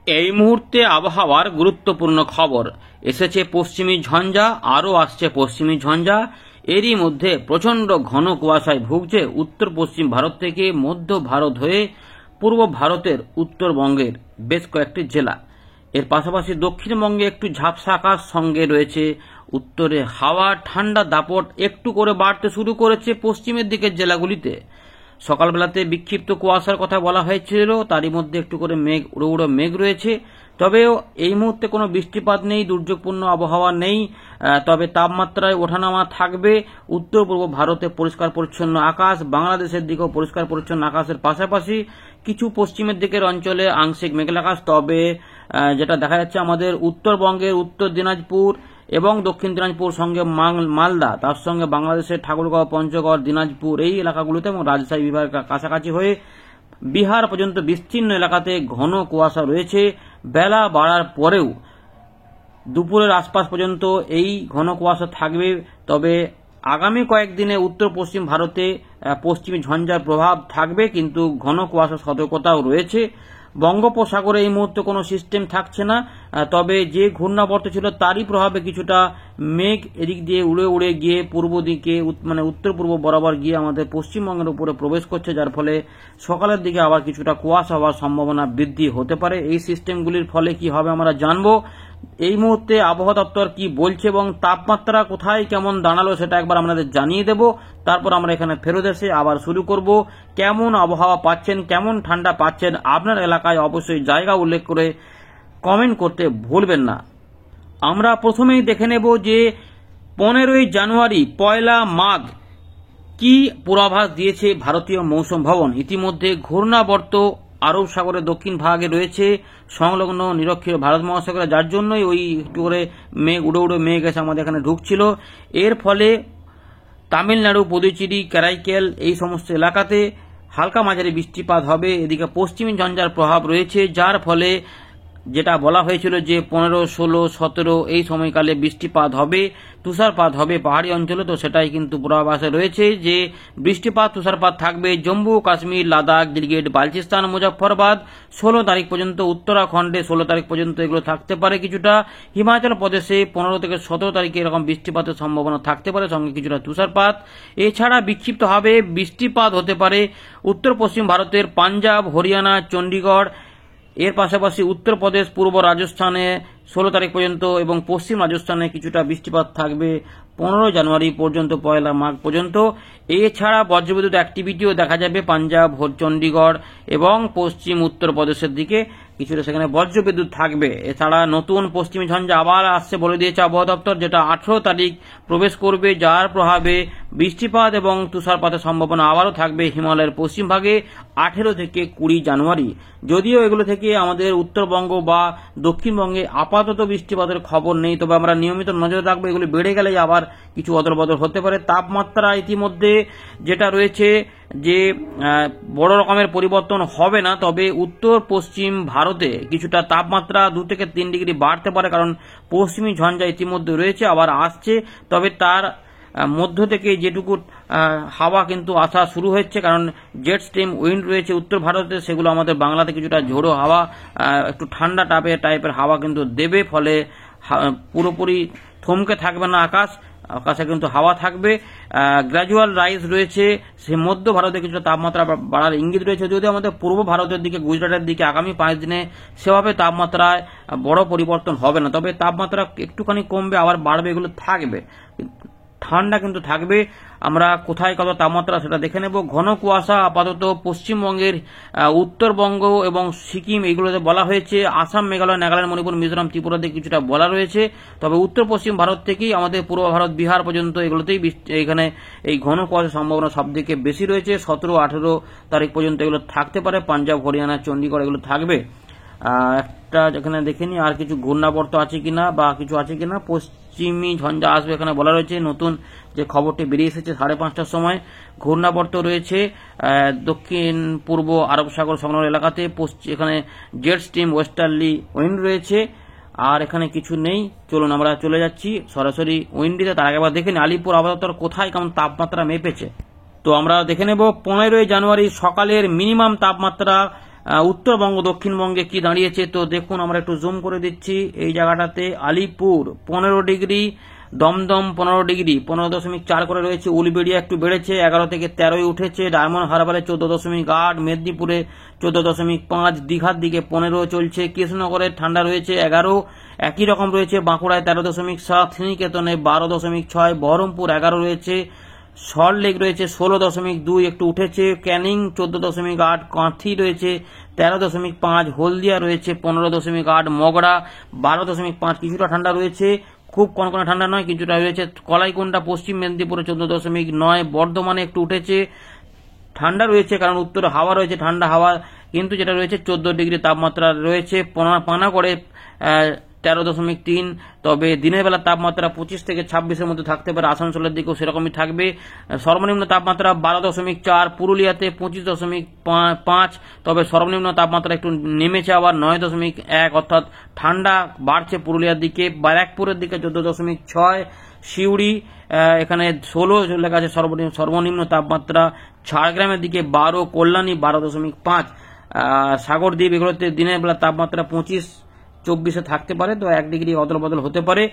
এই মুহূর্তে আবহাওয়ার গুরুত্বপূর্ণ খবর এসেছে। পশ্চিমী ঝঞ্ঝা, আরও আসছে পশ্চিমী ঝঞ্ঝা। এরই মধ্যে প্রচণ্ড ঘন কুয়াশায় ভুগছে উত্তর পশ্চিম ভারত থেকে মধ্য ভারত হয়ে পূর্ব ভারতের উত্তরবঙ্গের বেশ কয়েকটি জেলা। এর পাশাপাশি দক্ষিণবঙ্গে একটু ঝাপসা আকাশ, সঙ্গে রয়েছে উত্তরে হাওয়া। ঠান্ডা দাপট একটু করে বাড়তে শুরু করেছে পশ্চিমের দিকের জেলাগুলিতে। সকালবেলাতে বিক্ষিপ্ত কুয়াশার কথা বলা হয়েছিল, তারই মধ্যে একটু করে মেঘ, উড়ো উড়ো মেঘ রয়েছে। তবেও এই মুহূর্তে কোনো বৃষ্টিপাত নেই, দুর্যোগপূর্ণ আবহাওয়া নেই। তবে তাপমাত্রায় ওঠানামা থাকবে। উত্তর পূর্ব ভারতে পরিষ্কার পরিচ্ছন্ন আকাশ, বাংলাদেশের দিকেও পরিষ্কার পরিচ্ছন্ন আকাশের পাশাপাশি কিছু পশ্চিমের দিকের অঞ্চলে আংশিক মেঘলা আকাশ। তবে যেটা দেখা যাচ্ছে আমাদের উত্তরবঙ্গের উত্তর দিনাজপুর এবং দক্ষিণ দিনাজপুর, সঙ্গে মালদা, তার সঙ্গে বাংলাদেশের ঠাকুরগাঁও, পঞ্চগড়, দিনাজপুর এই এলাকাগুলোতে এবং রাজশাহী বিভাগের কাছাকাছি হয়ে বিহার পর্যন্ত বিস্তীর্ণ এলাকাতে ঘন কুয়াশা রয়েছে। বেলা বাড়ার পরেও দুপুরের আশপাশ পর্যন্ত এই ঘন কুয়াশা থাকবে। তবে আগামী কয়েকদিনে উত্তর পশ্চিম ভারতে পশ্চিমী ঝঞ্ঝার প্রভাব থাকবে, কিন্তু ঘন কুয়াশার সতর্কতাও রয়েছে। বঙ্গোপসাগরে এই মুহূর্তে কোনো সিস্টেম থাকছে না, তবে যে ঘূর্ণাবর্ত ছিল তারই প্রভাবে কিছুটা মেঘ এদিক দিয়ে উড়ে উড়ে গিয়ে পূর্ব দিকে, মানে উত্তর পূর্ব বরাবর গিয়ে আমাদের পশ্চিমবঙ্গের উপরে প্রবেশ করছে, যার ফলে সকালের দিকে আবার কিছুটা কুয়াশা হওয়ার সম্ভাবনা বৃদ্ধি হতে পারে। এই সিস্টেমগুলির ফলে কি হবে আমরা জানবো। এই মুহূর্তে আবহাওয়া দপ্তর কি বলছে এবং তাপমাত্রা কোথায় কেমন দাঁড়ালো সেটা একবার আপনাদের জানিয়ে দেব। তারপর আমরা এখানে ফেরত এসে আবার শুরু করব। কেমন আবহাওয়া পাচ্ছেন, কেমন ঠান্ডা পাচ্ছেন আপনার এলাকায়, অবশ্যই জায়গা উল্লেখ করে কমেন্ট করতে ভুলবেন না। আমরা প্রথমেই দেখে নেব যে 15ই জানুয়ারি পয়লা মাঘ কি পূর্বাভাস দিয়েছে ভারতীয় মৌসুম ভবন। ইতিমধ্যে ঘূর্ণাবর্ত আরব সাগরের দক্ষিণ ভাগে রয়েছে, সংলগ্ন নিরক্ষীয় ভারত মহাসাগরে, যার জন্যই ওই একটু করে মেঘ, উড়ে উড়ে মেঘ এসে আমাদের এখানে ঢুকছিল। এর ফলে তামিলনাড়ু, পুদুচেরি, কারাইকেল এই সমস্ত এলাকাতে হালকা মাঝারি বৃষ্টিপাত হবে। এদিকে পশ্চিমী ঝঞ্ঝার প্রভাব রয়েছে, যার ফলে যেটা বলা হয়েছিল যে 15, 16, 17 এই সময়কালে বৃষ্টিপাত হবে, তুষারপাত হবে পাহাড়ি অঞ্চলে, তো সেটাই কিন্তু পূর্বাভাসে রয়েছে যে বৃষ্টিপাত, তুষারপাত থাকবে জম্মু কাশ্মীর, লাদাখ, গিলগিট, বালচিস্তান, মুজফ্ফরবাদ 16 তারিখ পর্যন্ত, উত্তরাখণ্ডে 16 তারিখ পর্যন্ত এগুলো থাকতে পারে কিছুটা। হিমাচল প্রদেশে 15 থেকে 17 তারিখে এরকম বৃষ্টিপাতের সম্ভাবনা থাকতে পারে, সঙ্গে কিছুটা তুষারপাত। এছাড়া বিক্ষিপ্তভাবে বৃষ্টিপাত হতে পারে উত্তর পশ্চিম ভারতের পাঞ্জাব, হরিয়ানা, চণ্ডীগড়, এর পাশাপাশি উত্তরপ্রদেশ, পূর্ব রাজস্থানে 16 তারিখ পর্যন্ত এবং পশ্চিম রাজস্থানে কিছুটা বৃষ্টিপাত থাকবে 15 জানুয়ারি পর্যন্ত, পয়লা মাঘ পর্যন্ত। এছাড়া বজ্রবিদ্যুৎ অ্যাক্টিভিটিও দেখা যাবে পাঞ্জাব, চণ্ডীগড় এবং পশ্চিম উত্তরপ্রদেশের দিকে, কিছুটা সেখানে বজ্রবিদ্যুৎ থাকবে। এছাড়া নতুন পশ্চিমী ঝঞ্ঝা আবার আসছে বলে দিয়েছে আবহাওয়া দপ্তর, যেটা 18 তারিখ প্রবেশ করবে, যার প্রভাবে বৃষ্টিপাত এবং তুষারপাতের সম্ভাবনা আবারও থাকবে হিমালয়ের পশ্চিম ভাগে 18 থেকে 20 জানুয়ারি। যদিও এগুলো থেকে আমাদের উত্তরবঙ্গ বা দক্ষিণবঙ্গে আপাতত বৃষ্টিপাতের খবর নেই, তবে আমরা নিয়মিত নজর রাখবো। এগুলি বেড়ে গেলেই আবার কিছু অদল বদল হতে পারে। তাপমাত্রা ইতিমধ্যে যেটা রয়েছে যে বড় রকমের পরিবর্তন হবে না, তবে উত্তর পশ্চিম ভারতে কিছুটা তাপমাত্রা 2 থেকে 3 ডিগ্রি বাড়তে পারে, কারণ পশ্চিমী ঝঞ্ঝা ইতিমধ্যে রয়েছে, আবার আসছে। তবে তার মধ্য থেকে যেটুকু হাওয়া কিন্তু আসা শুরু হচ্ছে, কারণ জেট স্ট্রিম উইন্ড রয়েছে উত্তর ভারতে, সেগুলো আমাদের বাংলাতে কিছুটা ঝোড়ো হাওয়া, একটু ঠান্ডা টাইপের হাওয়া কিন্তু দেবে। ফলে পুরোপুরি থমকে থাকবে না আকাশে কিন্তু হাওয়া থাকবে। গ্র্যাজুয়াল রাইজ রয়েছে, সে মধ্য ভারতে কিছুটা তাপমাত্রা বাড়ার ইঙ্গিত রয়েছে। যদিও আমাদের পূর্ব ভারতের দিকে, গুজরাটের দিকে আগামী 5 দিনে সেভাবে তাপমাত্রায় বড় পরিবর্তন হবে না, তবে তাপমাত্রা একটুখানি কমবে, আবার বাড়বে, এগুলো থাকবে, ঠান্ডা কিন্তু থাকবে। আমরা কোথায় কত তাপমাত্রা সেটা দেখে নেব। ঘন কুয়াশা আপাতত পশ্চিমবঙ্গের উত্তরবঙ্গ এবং সিকিম এইগুলোতে বলা হয়েছে, আসাম, মেঘালয়, নাগাল্যান্ড, মণিপুর, মিজোরাম, ত্রিপুরাতে কিছুটা বলা রয়েছে। তবে উত্তর পশ্চিম ভারত থেকেই আমাদের পূর্ব ভারত, বিহার পর্যন্ত এগুলোতেই এখানে এই ঘন কুয়াশার সম্ভাবনা সবদিকে বেশি রয়েছে। 17, 18 তারিখ পর্যন্ত এগুলো থাকতে পারে। পাঞ্জাব, হরিয়ানা, চণ্ডীগড় এগুলো থাকবে। একটা এখানে দেখে নি আর কিছু ঘূর্ণাবর্ত আছে কিনা বা কিছু আছে কিনা। পশ্চিমী ঝঞ্ঝা আসবে এখানে বলা রয়েছে। নতুন যে খবরটি বেরিয়ে এসেছে 5:30টার সময়, ঘূর্ণাবর্ত রয়েছে দক্ষিণ পূর্ব আরব সাগর সংলগ্ন এলাকাতে। এখানে জেট স্ট্রিম ওয়েস্টার্লি উইন্ড রয়েছে, আর এখানে কিছু নেই। চলুন আমরা চলে যাচ্ছি সরাসরি উইন্ডিতে। তার আগে আবার দেখে নি আলিপুর আবহাওয়া দপ্তর কোথায় কেমন তাপমাত্রা মেপেছে। তো আমরা দেখে নেব 15ই জানুয়ারি সকালের মিনিমাম তাপমাত্রা উত্তরবঙ্গ দক্ষিণবঙ্গে কি দাঁড়িয়েছে তো দেখুন, আমরা একটু জুম করে দিচ্ছি। এই জায়গাটাতে আলিপুর 15 ডিগ্রি, দমদম 15 ডিগ্রি 15.4 করে রয়েছে। উলবেড়িয়া একটু বেড়েছে, 11 থেকে 13 উঠেছে। ডায়মন্ড হারবারে 14.8, মেদিনীপুরে 14.5, দীঘার দিকে 15 চলছে। কৃষ্ণনগরে ঠান্ডা রয়েছে 11, একই রকম রয়েছে। বাঁকুড়ায় 13.7, শ্রীনিকেতনে 12.6, বহরমপুর 11 রয়েছে। সল্টলেক রয়েছে 16.2, একটু উঠেছে। ক্যানিং 14.8, কাঁথি রয়েছে 13.5, হলদিয়া রয়েছে 15.8, মগড়া 12.5, কিছুটা ঠান্ডা রয়েছে, খুব কনকনে ঠান্ডা নয়, কিছুটা রয়েছে। কলাইকুণ্ডা পশ্চিম মেদিনীপুরে 14.9, বর্ধমানে একটু উঠেছে, ঠান্ডা রয়েছে কারণ উত্তরে হাওয়া রয়েছে, ঠান্ডা হাওয়া, কিন্তু যেটা রয়েছে 14 ডিগ্রি তাপমাত্রা রয়েছে। পানাগড়ে 13.3, তবে দিনের বেলা তাপমাত্রা 25 থেকে 26-এর মধ্যে থাকতে পারে। আসানসোলের দিকেও সেরকমই থাকবে। সর্বনিম্ন তাপমাত্রা 12.4, পুরুলিয়াতে 25.5, তবে সর্বনিম্ন তাপমাত্রা একটু নেমেছে আবার 9.1, অর্থাৎ ঠান্ডা বাড়ছে পুরুলিয়ার দিকে। ব্যারাকপুরের দিকে 14.6, সিউড়ি এখানে 16 লেখা আছে সর্বনিম্ন তাপমাত্রা। ঝাড়গ্রামের দিকে 12, কল্যাণী 12.5, সাগরদ্বীপ এগুলোতে দিনের বেলা তাপমাত্রা 25-24-এ থাকতে পারে, তো 1 ডিগ্রি অদল বদল হতে পারে।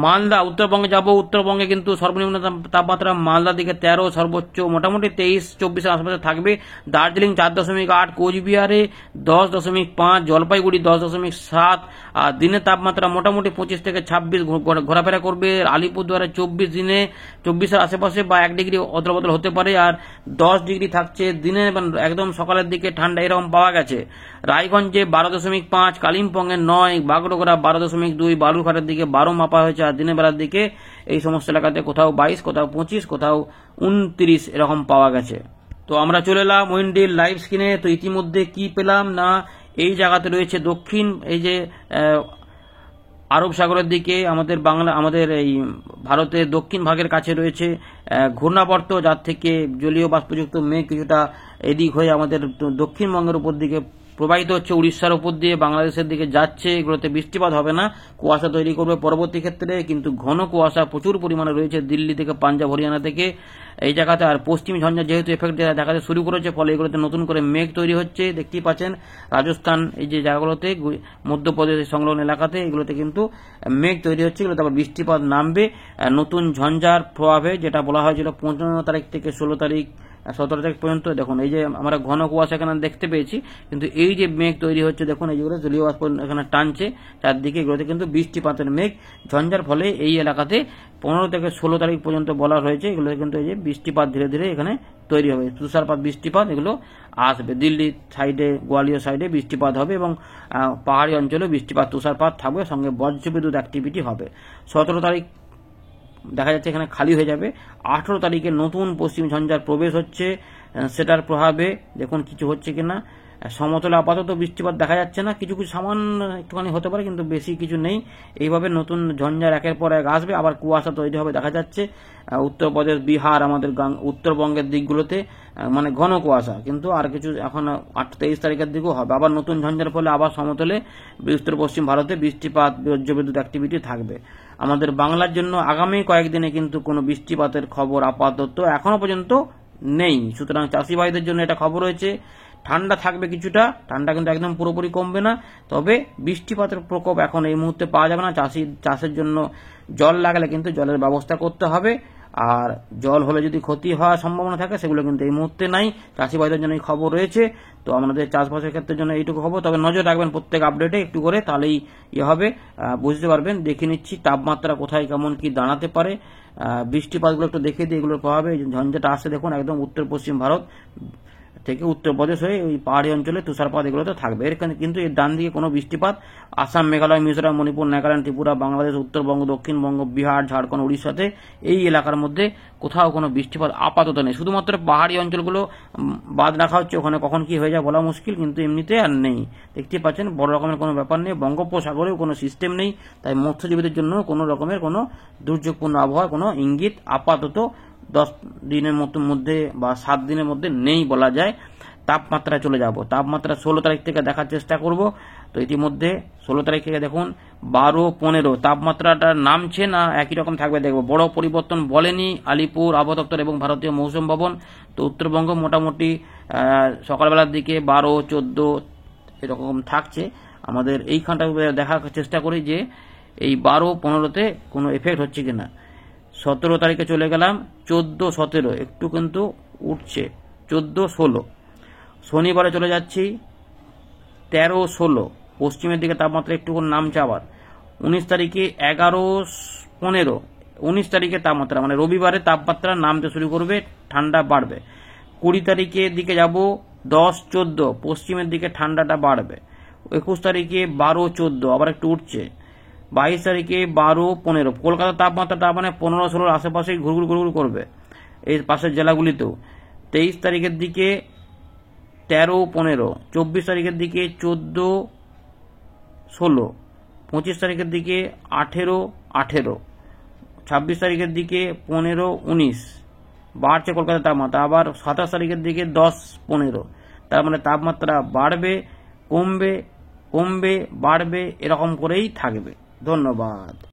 মালদা, উত্তরবঙ্গে যাব, উত্তরবঙ্গে কিন্তু সর্বনিম্ন তাপমাত্রা মালদার দিকে 13, সর্বোচ্চ মোটামুটি 23-24-এর আশপাশে থাকবে। দার্জিলিং 4.8, কোচবিহারে 10.5, জলপাইগুড়ি 10.7, আর দিনের তাপমাত্রা মোটামুটি 25 থেকে 26 ঘোরাফেরা করবে। আলিপুরদুয়ারে 24, দিনে 24-এর আশেপাশে বা 1 ডিগ্রি অদল বদল হতে পারে, আর 10 ডিগ্রি থাকছে দিনে, একদম সকালের দিকে ঠান্ডা এরকম পাওয়া গেছে। রায়গঞ্জে 12.5, কালিম্পংয়ে 9, বাগডোগরা 12.2, বালুরঘাটের দিকে 12 মাপা হয়েছে, আর দিনের বেলার দিকে এই সমস্ত এলাকাতে কোথাও 22, কোথাও 25, কোথাও 29 এরকম পাওয়া গেছে। তো আমরা চলে এলাম উইন্ডির লাইভ স্ক্রিনে। তো ইতিমধ্যে কি পেলাম না, এই জায়গাতে রয়েছে দক্ষিণ, এই যে আরব সাগরের দিকে আমাদের এই ভারতের দক্ষিণ ভাগের কাছে রয়েছে ঘূর্ণাবর্ত, যার থেকে জলীয় বাষ্পযুক্ত মেঘ কিছুটা এদিক হয়ে আমাদের দক্ষিণবঙ্গের উপর দিকে প্রবাহিত হচ্ছে, উড়িষ্যার উপর দিয়ে বাংলাদেশের দিকে যাচ্ছে। এগুলোতে বৃষ্টিপাত হবে না, কুয়াশা তৈরি করবে পরবর্তী ক্ষেত্রে, কিন্তু ঘন কুয়াশা প্রচুর পরিমাণে রয়েছে দিল্লি থেকে পাঞ্জাব হরিয়ানা থেকে এই জায়গাতে। আর পশ্চিম ঝঞ্ঝা যেহেতু এফেক্ট দেখাতে শুরু করেছে, ফলে এগুলোতে নতুন করে মেঘ তৈরি হচ্ছে। দেখতেই পাচ্ছেন রাজস্থান এই যে জায়গাগুলোতে, মধ্যপ্রদেশ সংলগ্ন এলাকাতে এগুলোতে কিন্তু মেঘ তৈরি হচ্ছে, এগুলোতে আবার বৃষ্টিপাত নামবে নতুন ঝঞ্ঝার প্রভাবে, যেটা বলা হয়েছিল 15 তারিখ থেকে 16 তারিখ 17 তারিখ পর্যন্ত। দেখুন এই যে আমরা ঘন কুয়াশা এখানে দেখতে পেয়েছি, কিন্তু এই যে মেঘ তৈরি হচ্ছে দেখুন, এইগুলো জলীয় বাষ্প এখানে টানছে চারদিকে, এগুলোতে কিন্তু বৃষ্টিপাতের মেঘ ঝঞ্ঝার ফলে এই এলাকাতে 15 থেকে 16 তারিখ পর্যন্ত বলা হয়েছে, এগুলোতে কিন্তু এই যে বৃষ্টিপাত ধীরে ধীরে এখানে তৈরি হবে, তুষারপাত বৃষ্টিপাত এগুলো আসবে। দিল্লি সাইডে, গোয়ালিয়র সাইডে বৃষ্টিপাত হবে, এবং পাহাড়ি অঞ্চলে বৃষ্টিপাত তুষারপাত থাকবে, সঙ্গে বজ্রবিদ্যুৎ অ্যাক্টিভিটি হবে। 17 তারিখ দেখা যাচ্ছে এখানে খালি হয়ে যাবে। 18 তারিখে নতুন পশ্চিম ঝঞ্ঝার প্রবেশ হচ্ছে, সেটার প্রভাবে দেখুন কিছু হচ্ছে কিনা। সমতলে আপাতত বৃষ্টিপাত দেখা যাচ্ছে না, কিছু কিছু সামান্য একটুখানি হতে পারে, কিন্তু বেশি কিছু নেই। এইভাবে নতুন ঝঞ্ঝার একের পর এক আসবে, আবার কুয়াশা তৈরি হবে দেখা যাচ্ছে উত্তরপ্রদেশ, বিহার, আমাদের উত্তরবঙ্গের দিকগুলোতে মানে ঘন কুয়াশা, কিন্তু আর কিছু এখন 23 তারিখের দিকেও হবে। আবার নতুন ঝঞ্ঝার ফলে আবার সমতলে উত্তর পশ্চিম ভারতে বৃষ্টিপাত, বজ্রবিদ্যুৎ অ্যাক্টিভিটি থাকবে। আমাদের বাংলার জন্য আগামী কয়েকদিনে কিন্তু কোনো বৃষ্টিপাতের খবর আপাতত এখনো পর্যন্ত নেই, সুতরাং চাষি ভাইদের জন্য এটা খবর হয়েছে। ঠান্ডা থাকবে কিছুটা, ঠান্ডা কিন্তু একদম পুরোপুরি কমবে না, তবে বৃষ্টিপাতের প্রকোপ এখন এই মুহূর্তে পাওয়া যাবে না। চাষের জন্য জল লাগলে কিন্তু জলের ব্যবস্থা করতে হবে, আর জল হলে যদি ক্ষতি হওয়ার সম্ভাবনা থাকে সেগুলো কিন্তু এই মুহূর্তে নাই। চাষি ভাইদের জন্য এই খবর রয়েছে। তো আমাদের চাষবাসের ক্ষেত্রের জন্য এইটুকু খবর, তবে নজর রাখবেন প্রত্যেক আপডেটে একটু করে, তাহলেই হবে, বুঝতে পারবেন। দেখে নিচ্ছি তাপমাত্রা কোথায় কেমন কি দাঁড়াতে পারে, বৃষ্টিপাতগুলো একটু দেখে দিই, এগুলোর প্রভাবে ঝঞ্ঝাটা আসছে দেখুন, একদম উত্তর পশ্চিম ভারত থেকে উত্তরপ্রদেশ হয়ে ওই পাহাড়ি অঞ্চলে তুষারপাত এগুলোতে থাকবে। এর কিন্তু এর ডান দিকে কোনো বৃষ্টিপাত আসাম, মেঘালয়, মিজোরাম, মণিপুর, নাগাল্যান্ড, ত্রিপুরা, বাংলাদেশ, উত্তরবঙ্গ, দক্ষিণবঙ্গ, বিহার, ঝাড়খণ্ড, উড়িষ্যাতে এই এলাকার মধ্যে কোথাও কোনো বৃষ্টিপাত আপাতত নেই। শুধুমাত্র পাহাড়ি অঞ্চলগুলো বাদ রাখা হচ্ছে, ওখানে কখন কি হয়ে যায় বলা মুশকিল, কিন্তু এমনিতে আর নেই। দেখতে পাচ্ছেন বড় রকমের কোনো ব্যাপার নেই, বঙ্গোপসাগরেও কোনো সিস্টেম নেই, তাই মৎস্যজীবীদের জন্য কোনো রকমের কোনো দুর্যোগপূর্ণ আবহাওয়ার কোনো ইঙ্গিত আপাতত 10 দিনের মধ্যে বা 7 দিনের মধ্যে নেই বলা যায়। তাপমাত্রা চলে যাব, তাপমাত্রা 16 তারিখ থেকে দেখার চেষ্টা করব। তো ইতিমধ্যে 16 তারিখ থেকে দেখুন 12-15 তাপমাত্রাটা নামছে না একই রকম থাকবে দেখবো। বড় পরিবর্তন বলেনি আলিপুর আবহাওয়া দপ্তর এবং ভারতীয় মৌসুম ভবন। তো উত্তরবঙ্গ মোটামুটি সকালবেলার দিকে 12-14 এরকম থাকছে। আমাদের এইখানটা দেখার চেষ্টা করি যে এই 12-15তে কোনো এফেক্ট হচ্ছে কিনা। 17 তারিখে চলে গেলাম, 14-17 একটু কিন্তু উঠছে, 14-16। শনিবারে চলে যাচ্ছি 13-16, পশ্চিমের দিকে তাপমাত্রা একটু নামছে আবার। 19 তারিখে 11-15, 19 তারিখে তাপমাত্রা মানে রবিবারে তাপমাত্রা নামতে শুরু করবে, ঠান্ডা বাড়বে। 20 তারিখের দিকে যাব 10-14, পশ্চিমের দিকে ঠান্ডাটা বাড়বে। 21 তারিখে 12-14 আবার একটু উঠছে। 22 তারিখে 12-15, কলকাতার তাপমাত্রাটা মানে 15-16 আশেপাশেই ঘুরঘুর করবে এই পাশের জেলাগুলিতেও। 23 তারিখের দিকে 13-15, 24 তারিখের দিকে 14-16, 25 তারিখের দিকে 18-18, 26 তারিখের দিকে 15-19 বাড়ছে কলকাতার তাপমাত্রা। আবার 27 তারিখের দিকে 10-15, তার মানে তাপমাত্রা বাড়বে কমবে কমবে বাড়বে এরকম করেই থাকবে। ধন্যবাদ।